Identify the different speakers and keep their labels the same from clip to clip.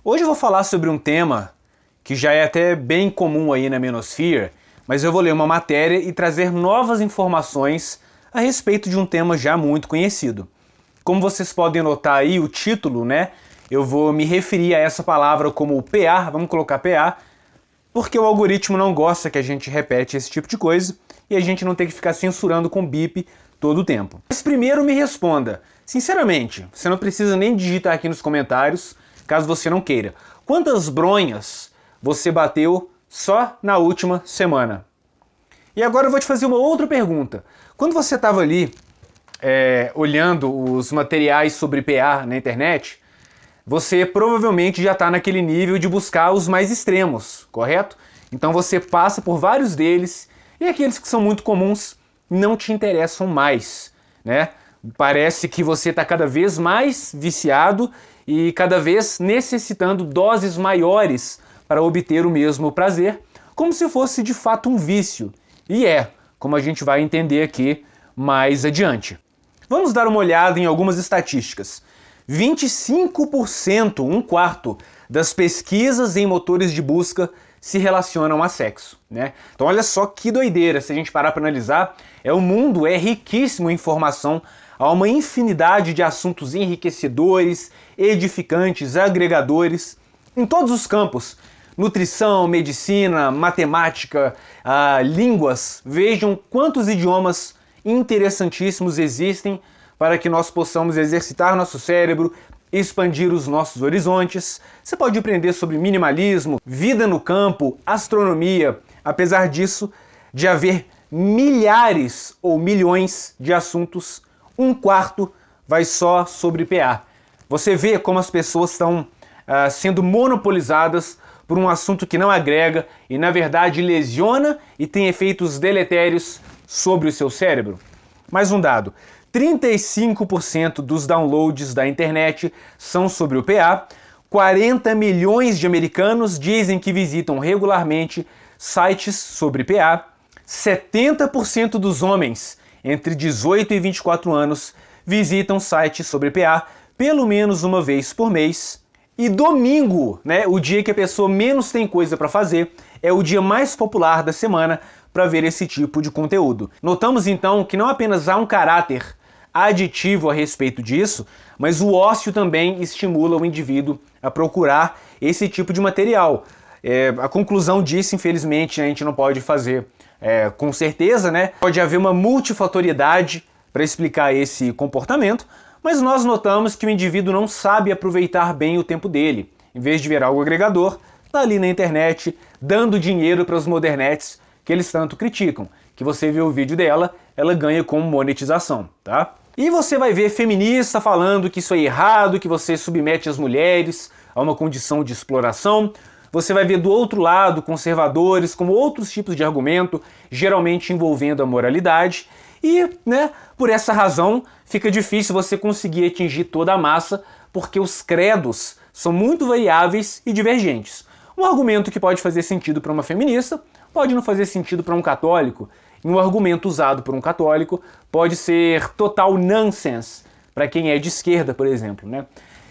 Speaker 1: Hoje eu vou falar sobre um tema que já é até bem comum aí na Menosphere, mas eu vou ler uma matéria e trazer novas informações a respeito de um tema já muito conhecido. Como vocês podem notar aí, o título, né? Eu vou me referir a essa palavra como PA, vamos colocar PA, porque o algoritmo não gosta que a gente repete esse tipo de coisa e a gente não tem que ficar censurando com bip todo o tempo. Mas primeiro me responda, sinceramente, você não precisa nem digitar aqui nos comentários, caso você não queira. Quantas bronhas você bateu só na última semana? E agora eu vou te fazer uma outra pergunta. Quando você estava ali olhando os materiais sobre PA na internet, você provavelmente já está naquele nível de buscar os mais extremos, correto? Então você passa por vários deles e aqueles que são muito comuns não te interessam mais, né? Parece que você está cada vez mais viciado e cada vez necessitando doses maiores para obter o mesmo prazer, como se fosse de fato um vício. E como a gente vai entender aqui mais adiante. Vamos dar uma olhada em algumas estatísticas. 25%, um quarto, das pesquisas em motores de busca se relacionam a sexo, né? Então olha só que doideira, se a gente parar para analisar, o mundo é riquíssimo em informação, há uma infinidade de assuntos enriquecedores, edificantes, agregadores, em todos os campos. Nutrição, medicina, matemática, línguas. Vejam quantos idiomas interessantíssimos existem para que nós possamos exercitar nosso cérebro, expandir os nossos horizontes. Você pode aprender sobre minimalismo, vida no campo, astronomia. Apesar disso, de haver milhares ou milhões de assuntos, um quarto vai só sobre PA. Você vê como as pessoas estão sendo monopolizadas por um assunto que não agrega e, na verdade, lesiona e tem efeitos deletérios sobre o seu cérebro. Mais um dado. 35% dos downloads da internet são sobre o PA, 40 milhões de americanos dizem que visitam regularmente sites sobre PA, 70% dos homens entre 18 e 24 anos visitam sites sobre PA pelo menos uma vez por mês. E domingo, né, o dia que a pessoa menos tem coisa para fazer, é o dia mais popular da semana para ver esse tipo de conteúdo. Notamos então que não apenas há um caráter aditivo a respeito disso, mas o ócio também estimula o indivíduo a procurar esse tipo de material. A conclusão disso, infelizmente, a gente não pode fazer com certeza, né? Pode haver uma multifatoriedade para explicar esse comportamento, mas nós notamos que o indivíduo não sabe aproveitar bem o tempo dele. Em vez de ver algo agregador, está ali na internet, dando dinheiro para os modernetes que eles tanto criticam. Que você vê o vídeo dela, ela ganha com monetização, tá? E você vai ver feminista falando que isso é errado, que você submete as mulheres a uma condição de exploração. Você vai ver do outro lado conservadores como outros tipos de argumento, geralmente envolvendo a moralidade. E, por essa razão, fica difícil você conseguir atingir toda a massa, porque os credos são muito variáveis e divergentes. Um argumento que pode fazer sentido para uma feminista pode não fazer sentido para um católico. E um argumento usado por um católico pode ser total nonsense para quem é de esquerda, por exemplo, né?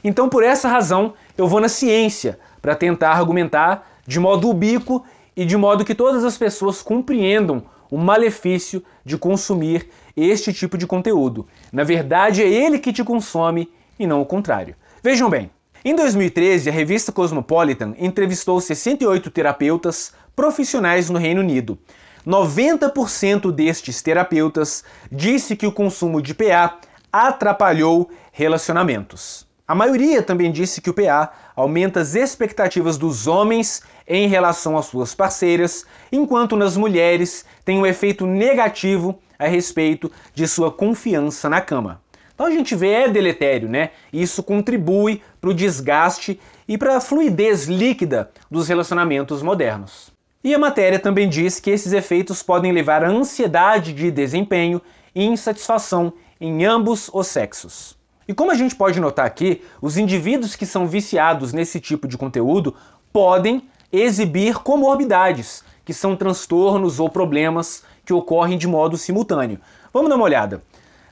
Speaker 1: Então, por essa razão, eu vou na ciência para tentar argumentar de modo ubíquo e de modo que todas as pessoas compreendam o malefício de consumir este tipo de conteúdo. Na verdade, é ele que te consome e não o contrário. Vejam bem, em 2013, a revista Cosmopolitan entrevistou 68 terapeutas profissionais no Reino Unido. 90% destes terapeutas disse que o consumo de PA atrapalhou relacionamentos. A maioria também disse que o PA aumenta as expectativas dos homens em relação às suas parceiras, enquanto nas mulheres tem um efeito negativo a respeito de sua confiança na cama. Então a gente vê, é deletério, né? Isso contribui para o desgaste e para a fluidez líquida dos relacionamentos modernos. E a matéria também diz que esses efeitos podem levar a ansiedade de desempenho e insatisfação em ambos os sexos. E como a gente pode notar aqui, os indivíduos que são viciados nesse tipo de conteúdo podem exibir comorbidades, que são transtornos ou problemas que ocorrem de modo simultâneo. Vamos dar uma olhada.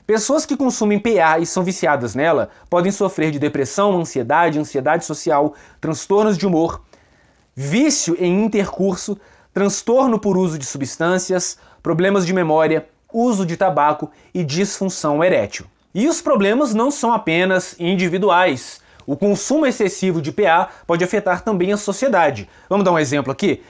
Speaker 1: Pessoas que consumem PA e são viciadas nela podem sofrer de depressão, ansiedade social, transtornos de humor, vício em intercurso, transtorno por uso de substâncias, problemas de memória, uso de tabaco e disfunção erétil. E os problemas não são apenas individuais. O consumo excessivo de PA pode afetar também a sociedade. Vamos dar um exemplo aqui?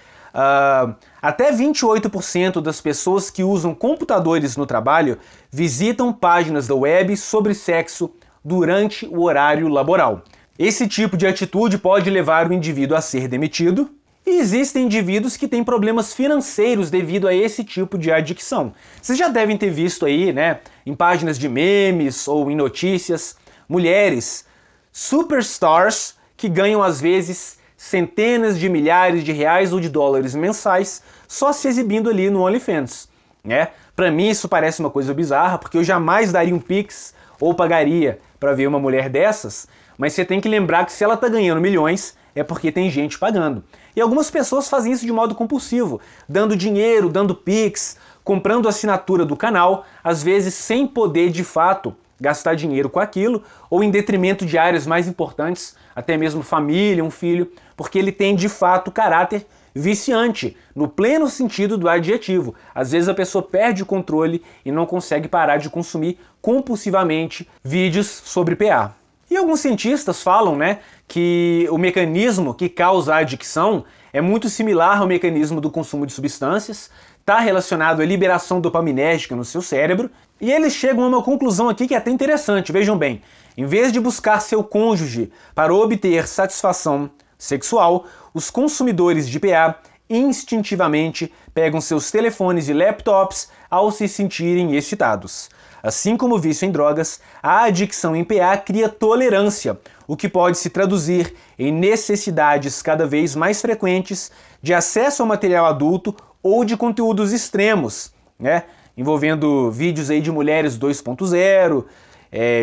Speaker 1: Até 28% das pessoas que usam computadores no trabalho visitam páginas da web sobre sexo durante o horário laboral. Esse tipo de atitude pode levar o indivíduo a ser demitido, e existem indivíduos que têm problemas financeiros devido a esse tipo de adicção. Vocês já devem ter visto aí, né, em páginas de memes ou em notícias, mulheres superstars que ganham às vezes centenas de milhares de reais ou de dólares mensais só se exibindo ali no OnlyFans, né? Para mim isso parece uma coisa bizarra, porque eu jamais daria um Pix ou pagaria para ver uma mulher dessas, mas você tem que lembrar que se ela tá ganhando milhões é porque tem gente pagando. E algumas pessoas fazem isso de modo compulsivo, dando dinheiro, dando Pix, comprando assinatura do canal, às vezes sem poder de fato gastar dinheiro com aquilo, ou em detrimento de áreas mais importantes, até mesmo família, um filho, porque ele tem de fato caráter viciante, no pleno sentido do adjetivo. Às vezes a pessoa perde o controle e não consegue parar de consumir compulsivamente vídeos sobre PA. E alguns cientistas falam, né, que o mecanismo que causa a adicção é muito similar ao mecanismo do consumo de substâncias, está relacionado à liberação dopaminérgica no seu cérebro, e eles chegam a uma conclusão aqui que é até interessante, vejam bem. Em vez de buscar seu cônjuge para obter satisfação sexual, os consumidores de PA instintivamente pegam seus telefones e laptops ao se sentirem excitados. Assim como o vício em drogas, a adicção em PA cria tolerância, o que pode se traduzir em necessidades cada vez mais frequentes de acesso ao material adulto ou de conteúdos extremos, né? Envolvendo vídeos aí de mulheres 2.0,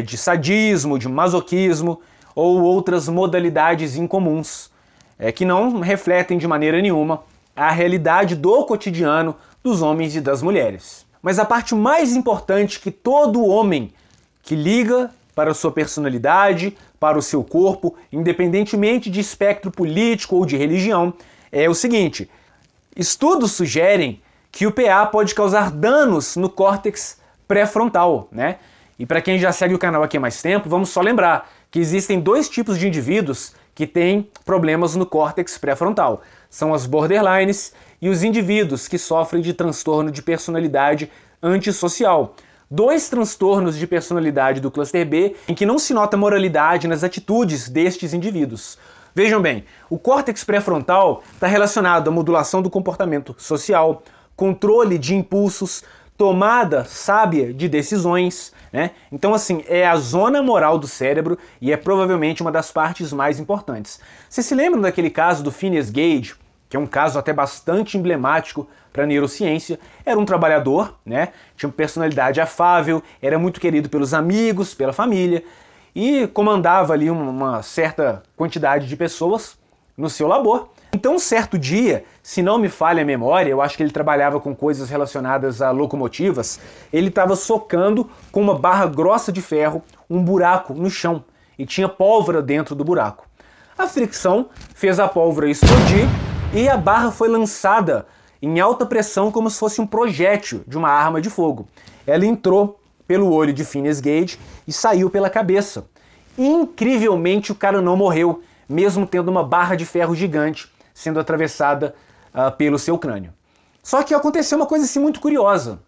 Speaker 1: de sadismo, de masoquismo ou outras modalidades incomuns, que não refletem de maneira nenhuma a realidade do cotidiano dos homens e das mulheres. Mas a parte mais importante que todo homem que liga para a sua personalidade, para o seu corpo, independentemente de espectro político ou de religião, é o seguinte: estudos sugerem que o PA pode causar danos no córtex pré-frontal, né? E para quem já segue o canal aqui há mais tempo, vamos só lembrar que existem dois tipos de indivíduos que têm problemas no córtex pré-frontal. São as borderlines e os indivíduos que sofrem de transtorno de personalidade antissocial. Dois transtornos de personalidade do cluster B em que não se nota moralidade nas atitudes destes indivíduos. Vejam bem, o córtex pré-frontal está relacionado à modulação do comportamento social, controle de impulsos, tomada sábia de decisões, né? Então, assim, é a zona moral do cérebro e é provavelmente uma das partes mais importantes. Vocês se lembram daquele caso do Phineas Gage, que é um caso até bastante emblemático para a neurociência? Era um trabalhador, né? Tinha uma personalidade afável, era muito querido pelos amigos, pela família, e comandava ali uma certa quantidade de pessoas no seu labor. Então, um certo dia, se não me falha a memória, eu acho que ele trabalhava com coisas relacionadas a locomotivas, ele estava socando com uma barra grossa de ferro um buraco no chão e tinha pólvora dentro do buraco. A fricção fez a pólvora explodir e a barra foi lançada em alta pressão como se fosse um projétil de uma arma de fogo. Ela entrou pelo olho de Phineas Gage e saiu pela cabeça. Incrivelmente, o cara não morreu, mesmo tendo uma barra de ferro gigante sendo atravessada pelo seu crânio. Só que aconteceu uma coisa assim muito curiosa.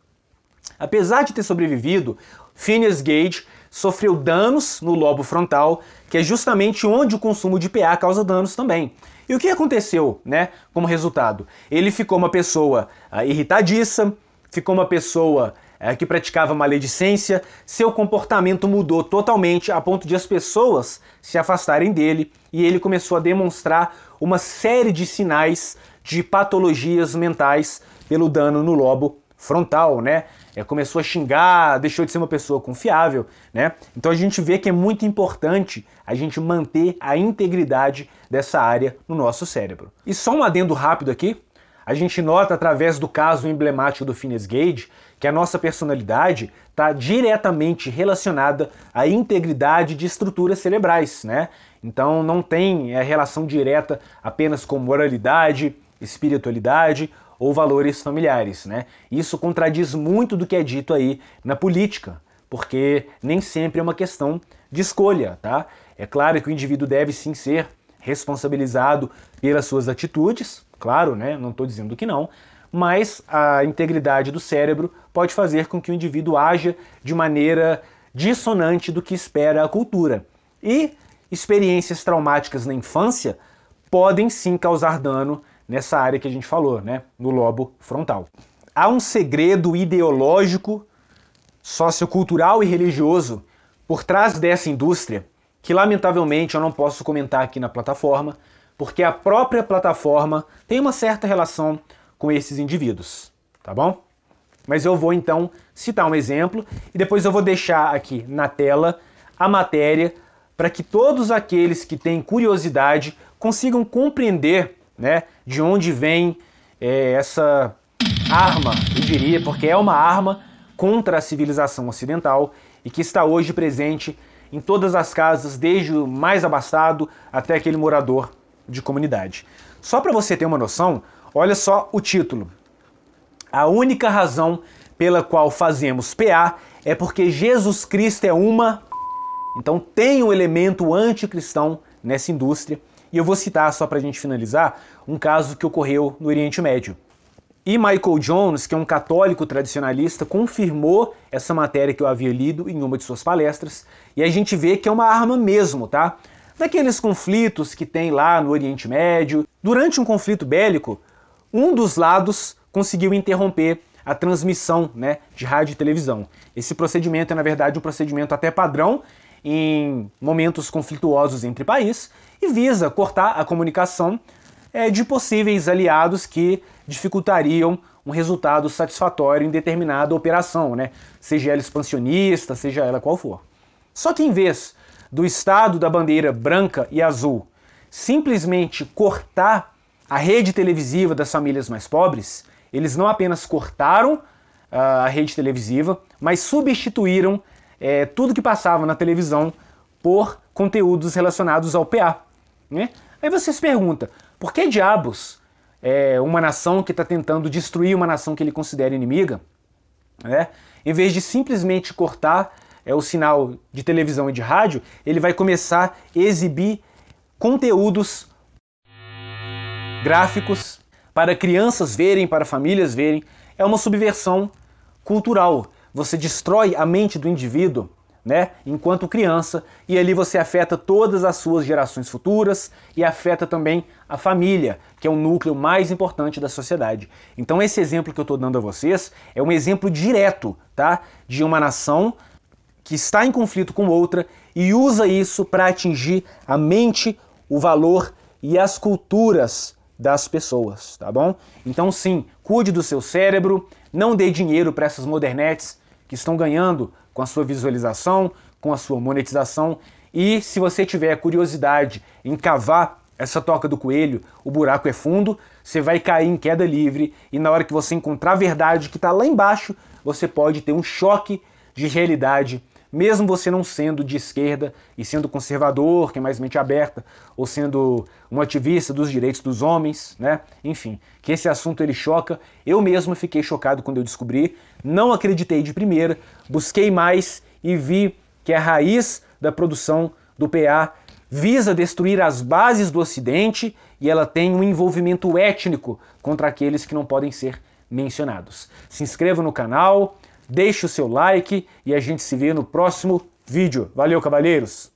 Speaker 1: Apesar de ter sobrevivido, Phineas Gage sofreu danos no lobo frontal, que é justamente onde o consumo de PA causa danos também. E o que aconteceu, né, como resultado? Ele ficou uma pessoa irritadiça, ficou uma pessoa que praticava maledicência, seu comportamento mudou totalmente a ponto de as pessoas se afastarem dele e ele começou a demonstrar uma série de sinais de patologias mentais pelo dano no lobo frontal, né? Começou a xingar, deixou de ser uma pessoa confiável, né? Então a gente vê que é muito importante a gente manter a integridade dessa área no nosso cérebro. E só um adendo rápido aqui, A gente nota através do caso emblemático do Phineas Gage que a nossa personalidade está diretamente relacionada à integridade de estruturas cerebrais, né? Então não tem relação direta apenas com moralidade, espiritualidade ou valores familiares, né? Isso contradiz muito do que é dito aí na política, porque nem sempre é uma questão de escolha, tá? É claro que o indivíduo deve sim ser responsabilizado pelas suas atitudes, claro, né? Não estou dizendo que não, mas a integridade do cérebro pode fazer com que o indivíduo haja de maneira dissonante do que espera a cultura. E experiências traumáticas na infância podem sim causar dano nessa área que a gente falou, né? No lobo frontal. Há um segredo ideológico, sociocultural e religioso por trás dessa indústria que lamentavelmente eu não posso comentar aqui na plataforma, porque a própria plataforma tem uma certa relação com esses indivíduos, tá bom? Mas eu vou então citar um exemplo e depois eu vou deixar aqui na tela a matéria para que todos aqueles que têm curiosidade consigam compreender, né, de onde vem essa arma, eu diria, porque é uma arma contra a civilização ocidental e que está hoje presente em todas as casas, desde o mais abastado até aquele morador de comunidade. Só para você ter uma noção, olha só o título. A única razão pela qual fazemos PA é porque Jesus Cristo é uma... Então tem um elemento anticristão nessa indústria. E eu vou citar, só para a gente finalizar, um caso que ocorreu no Oriente Médio. E Michael Jones, que é um católico tradicionalista, confirmou essa matéria que eu havia lido em uma de suas palestras. E a gente vê que é uma arma mesmo, tá? Naqueles conflitos que tem lá no Oriente Médio, durante um conflito bélico, um dos lados conseguiu interromper a transmissão, né, de rádio e televisão. Esse procedimento é, na verdade, um procedimento até padrão em momentos conflituosos entre países e visa cortar a comunicação de possíveis aliados que dificultariam um resultado satisfatório em determinada operação, né, seja ela expansionista, seja ela qual for. Só que em vez do Estado da bandeira branca e azul simplesmente cortar a rede televisiva das famílias mais pobres, eles não apenas cortaram a rede televisiva, mas substituíram tudo que passava na televisão por conteúdos relacionados ao PA. Né? Aí você se pergunta, por que diabos uma nação que está tentando destruir uma nação que ele considera inimiga, né, em vez de simplesmente cortar o sinal de televisão e de rádio, ele vai começar a exibir conteúdos gráficos para crianças verem, para famílias verem? É uma subversão cultural. Você destrói a mente do indivíduo, né, enquanto criança, e ali você afeta todas as suas gerações futuras e afeta também a família, que é o núcleo mais importante da sociedade. Então esse exemplo que eu estou dando a vocês é um exemplo direto, tá, de uma nação que está em conflito com outra e usa isso para atingir a mente, o valor e as culturas das pessoas, tá bom? Então sim, cuide do seu cérebro, não dê dinheiro para essas modernetes que estão ganhando com a sua visualização, com a sua monetização, e se você tiver curiosidade em cavar essa toca do coelho, o buraco é fundo, você vai cair em queda livre e na hora que você encontrar a verdade que está lá embaixo, você pode ter um choque de realidade, mesmo você não sendo de esquerda e sendo conservador, que é mais mente aberta, ou sendo um ativista dos direitos dos homens, né? Enfim, que esse assunto ele choca. Eu mesmo fiquei chocado quando eu descobri, não acreditei de primeira, busquei mais e vi que a raiz da produção do PA visa destruir as bases do Ocidente e ela tem um envolvimento étnico contra aqueles que não podem ser mencionados. Se inscreva no canal, deixe o seu like e a gente se vê no próximo vídeo. Valeu, cavalheiros!